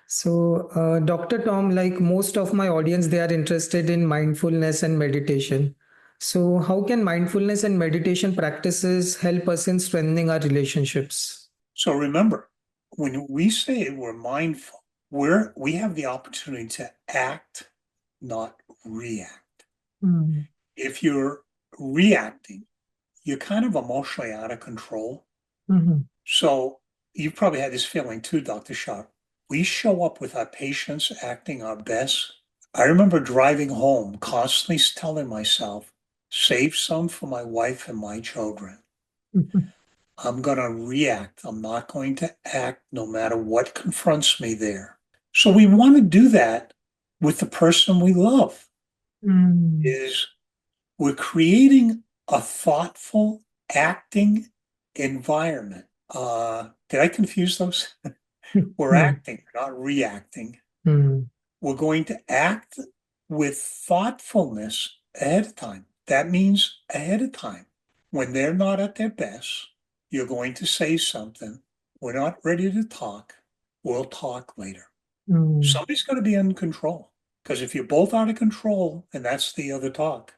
So, Dr. Tom, like most of my audience, they are interested in mindfulness and meditation. So, how can mindfulness and meditation practices help us in strengthening our relationships? So remember, when we say we're mindful, we have the opportunity to act, not react. Mm. If you're reacting, you're kind of emotionally out of control. Mhm. So you've probably had this feeling too, Dr. Shah. We show up with our patients acting our best. I remember driving home, constantly telling myself, save some for my wife and my children. Mhm. I'm going to react. I'm not going to act no matter what confronts me there. So we want to do that with the person we love Mm. is we're creating a thoughtful acting environment. Did I confuse those? We're Mm. acting, not reacting. Mm. We're going to act with thoughtfulness ahead of time. That means ahead of time. When they're not at their best, you're going to say something. We're not ready to talk. We'll talk later. Mm. Somebody's going to be in control because if you're both out of control and that's the other talk,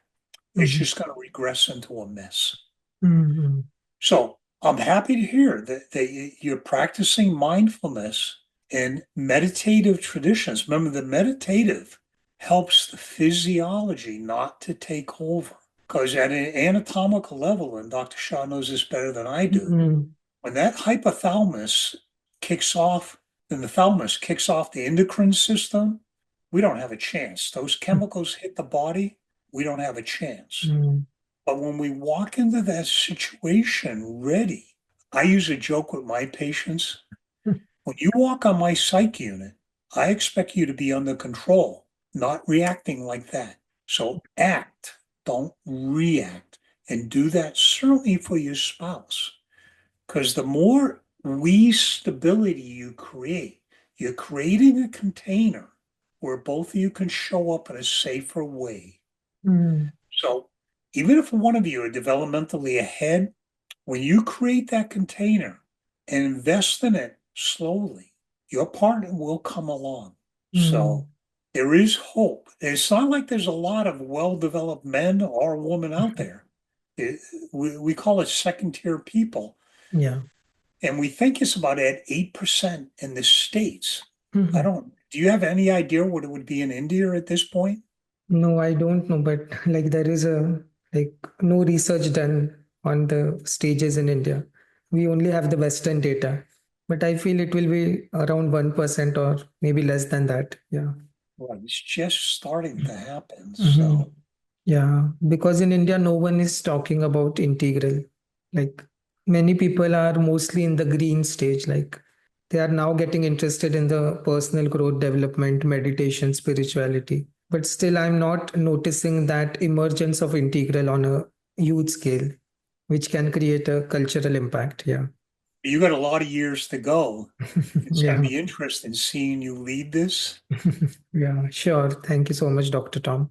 it's Mhm. just going to regress into a mess. Mhm. So I'm happy to hear that you're practicing mindfulness and meditative traditions. Remember, the meditative helps the physiology not to take over. Because at an anatomical level, and Dr. Shah knows this better than I do, Mhm. when that hypothalamus kicks off, then the thalamus kicks off the endocrine system, we don't have a chance. Those chemicals hit the body, we don't have a chance. Mm. But when we walk into that situation ready, I use a joke with my patients. When you walk on my psych unit, I expect you to be under control, not reacting like that. So act, don't react, and do that certainly for your spouse. Because the more we stability you create, you're creating a container where both of you can show up in a safer way. Mm. So even if one of you are developmentally ahead, when you create that container and invest in it slowly, your partner will come along. Mm. So there is hope. It's not like there's a lot of well-developed men or women out there. It- we call it second tier people. Yeah. And we think it's about at 8% in the States. Mhm. Do you have any idea what it would be in India at this point? No, I don't know, but like there is a like no research done on the stages in India. We only have the Western data, but I feel it will be around 1% or maybe less than that. Yeah. Well, it's just starting to happen. Hmm. So Yeah, because in India, no one is talking about integral. Like many people are mostly in the green stage. Like they are now getting interested in the personal growth, development, meditation, spirituality. But still, I'm not noticing that emergence of integral on a huge scale, which can create a cultural impact. Yeah. you got a lot of years to go. It's going to Yeah. be interesting seeing you lead this. Yeah, sure. Thank you so much, Dr. Tom.